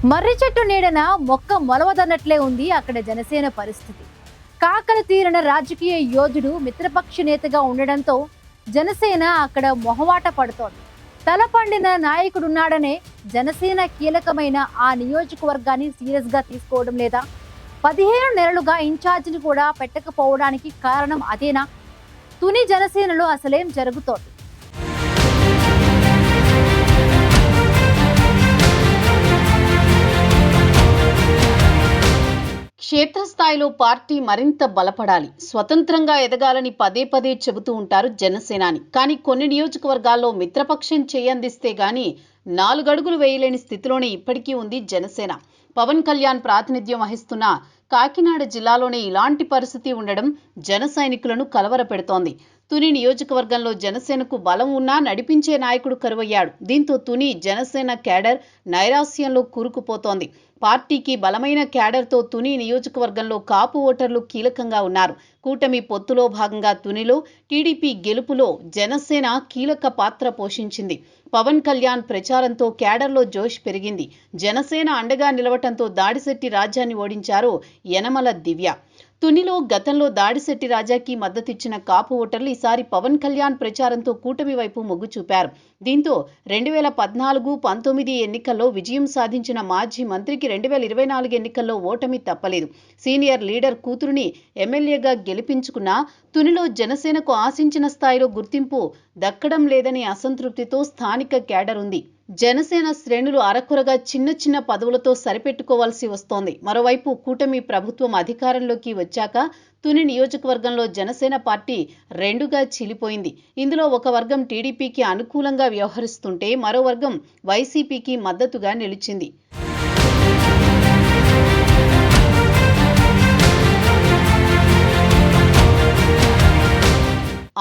మర్రి చెట్టు నీడన మొక్క మొలవదన్నట్లే ఉంది అక్కడ జనసేన పరిస్థితి. కాకలు తీరిన రాజకీయ యోధుడు మిత్రపక్ష నేతగా ఉండడంతో జనసేన అక్కడ మొహమాట పడుతోంది. తలపండిన నాయకుడున్నాడనే జనసేన కీలకమైన ఆ నియోజకవర్గాన్ని సీరియస్ గా తీసుకోవడం లేదా? 15 నెలలుగా ఇన్ఛార్జిని కూడా పెట్టకపోవడానికి కారణం అదేనా? తుని జనసేనలో అసలేం జరుగుతోంది? క్షేత్రస్థాయిలో పార్టీ మరింత బలపడాలి, స్వతంత్రంగా ఎదగాలని పదే పదే చెబుతూ ఉంటారు జనసేనాని. కానీ కొన్ని నియోజకవర్గాల్లో మిత్రపక్షం చేయందిస్తే గాని 4 అడుగులు వేయలేని స్థితిలోనే ఇప్పటికీ ఉంది జనసేన. పవన్ కళ్యాణ్ ప్రాతినిధ్యం వహిస్తున్న కాకినాడ జిల్లాలోనే ఇలాంటి పరిస్థితి ఉండడం జన సైనికులను కలవరపెడుతోంది. తుని నియోజకవర్గంలో జనసేనకు బలం ఉన్నా నడిపించే నాయకుడు కరువయ్యాడు. దీంతో తుని జనసేన క్యాడర్ నైరాస్యంలో కూరుకుపోతోంది. పార్టీకి బలమైన క్యాడర్తో తుని నియోజకవర్గంలో కాపు ఓటర్లు కీలకంగా ఉన్నారు. కూటమి పొత్తులో భాగంగా తునిలో టీడీపీ గెలుపులో జనసేన కీలక పాత్ర పోషించింది. పవన్ కళ్యాణ్ ప్రచారంతో క్యాడర్లో జోష్ పెరిగింది. జనసేన అండగా నిలవటంతో దాడిశెట్టి రాజాని ఓడించారు యనమల దివ్య. తునిలో గతంలో దాడిశెట్టి రాజాకి మద్దతిచ్చిన కాపు ఓటర్లు ఈసారి పవన్ కళ్యాణ్ ప్రచారంతో కూటమి వైపు మొగ్గు చూపారు. దీంతో 2014-19 ఎన్నికల్లో విజయం సాధించిన మాజీ మంత్రికి 2024 ఎన్నికల్లో ఓటమి తప్పలేదు. సీనియర్ లీడర్ కూతురుని ఎమ్మెల్యేగా గెలిపించుకున్న తునిలో జనసేనకు ఆశించిన స్థాయిలో గుర్తింపు దక్కడం లేదనే అసంతృప్తితో స్థానిక క్యాడర్ ఉంది. జనసేన శ్రేణులు అరకొరగా చిన్న పదవులతో సరిపెట్టుకోవాల్సి వస్తోంది. మరోవైపు కూటమి ప్రభుత్వం అధికారంలోకి వచ్చాక తుని నియోజకవర్గంలో జనసేన పార్టీ రెండుగా చీలిపోయింది. ఇందులో ఒక వర్గం టీడీపీకి అనుకూలంగా వ్యవహరిస్తుంటే మరో వర్గం వైసీపీకి మద్దతుగా నిలిచింది.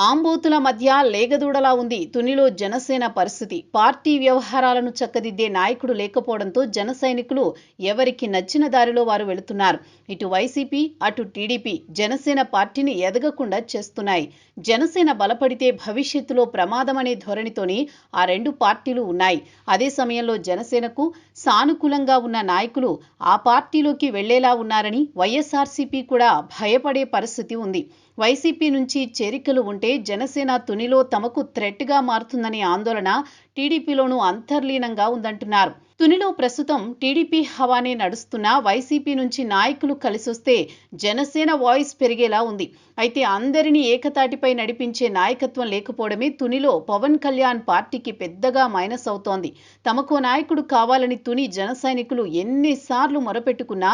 ఆంబోతుల మధ్య లేగదూడలా ఉంది తునిలో జనసేన పరిస్థితి. పార్టీ వ్యవహారాలను చక్కదిద్దే నాయకుడు లేకపోవడంతో జన సైనికులు ఎవరికి నచ్చిన దారిలో వారు వెళుతున్నారు. ఇటు వైసీపీ అటు టీడీపీ జనసేన పార్టీని ఎదగకుండా చేస్తున్నాయి. జనసేన బలపడితే భవిష్యత్తులో ప్రమాదమనే ధోరణితోని ఆ రెండు పార్టీలు ఉన్నాయి. అదే సమయంలో జనసేనకు సానుకూలంగా ఉన్న నాయకులు ఆ పార్టీలోకి వెళ్లేలా ఉన్నారని వైఎస్ఆర్సీపీ కూడా భయపడే పరిస్థితి ఉంది. వైసీపీ నుంచి చేరికలు ఉంటే జనసేన తునిలో తమకు థ్రెట్గా మారుతుందనే ఆందోళన టీడీపీలోనూ అంతర్లీనంగా ఉందంటున్నారు. తునిలో ప్రస్తుతం టీడీపీ హవానే నడుస్తున్నా వైసీపీ నుంచి నాయకులు కలిసొస్తే జనసేన వాయిస్ పెరిగేలా ఉంది. అయితే అందరినీ ఏకతాటిపై నడిపించే నాయకత్వం లేకపోవడమే తునిలో పవన్ కళ్యాణ్ పార్టీకి పెద్దగా మైనస్ అవుతోంది. తమకు నాయకుడు కావాలని తుని జన సైనికులు ఎన్నిసార్లు మొరపెట్టుకున్నా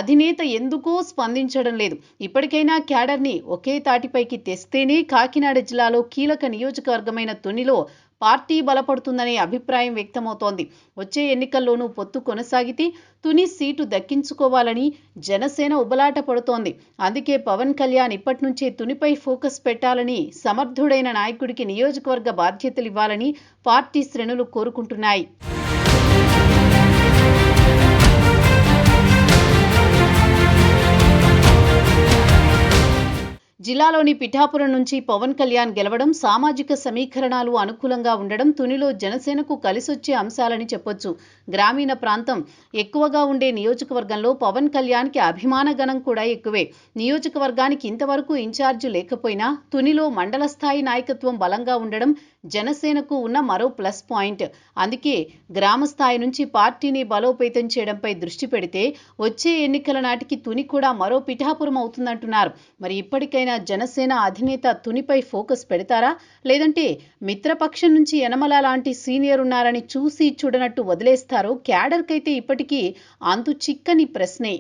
అధినేత ఎందుకో స్పందించడం లేదు. ఇప్పటికైనా క్యాడర్ని ఒకే తాటిపైకి తెస్తేనే కాకినాడ జిల్లాలో కీలక నియోజకవర్గమైన తునిలో పార్టీ బలపడుతుందనే అభిప్రాయం వ్యక్తమవుతోంది. వచ్చే ఎన్నికల్లోనూ పొత్తు కొనసాగితే తుని సీటు దక్కించుకోవాలని జనసేన ఉబలాట పడుతోంది. అందుకే పవన్ కళ్యాణ్ ఇప్పటి నుంచే తునిపై ఫోకస్ పెట్టాలని, సమర్థుడైన నాయకుడికి నియోజకవర్గ బాధ్యతలు ఇవ్వాలని పార్టీ శ్రేణులు కోరుకుంటున్నాయి. జిల్లాలోని పిఠాపురం నుంచి పవన్ కళ్యాణ్ గెలవడం, సామాజిక సమీకరణాలు అనుకూలంగా ఉండడం తునిలో జనసేనకు కలిసొచ్చే అంశాలని చెప్పొచ్చు. గ్రామీణ ప్రాంతం ఎక్కువగా ఉండే నియోజకవర్గంలో పవన్ కళ్యాణ్కి అభిమాన గణం కూడా ఎక్కువే. నియోజకవర్గానికి ఇంతవరకు ఇన్ఛార్జి లేకపోయినా తునిలో మండల స్థాయి నాయకత్వం బలంగా ఉండడం జనసేనకు ఉన్న మరో ప్లస్ పాయింట్. అందుకే గ్రామ స్థాయి నుంచి పార్టీని బలోపేతం చేయడంపై దృష్టి పెడితే వచ్చే ఎన్నికల నాటికి తుని కూడా మరో పిఠాపురం అవుతుందంటున్నారు. మరి ఇప్పటికైనా జనసేన అధినేత తునిపై ఫోకస్ పెడతారా, లేదంటే మిత్రపక్షం నుంచి యనమల లాంటి సీనియర్ ఉన్నారని చూసి చూడనట్టు వదిలేస్తారో క్యాడర్కైతే ఇప్పటికీ అంతు చిక్కని ప్రశ్నే.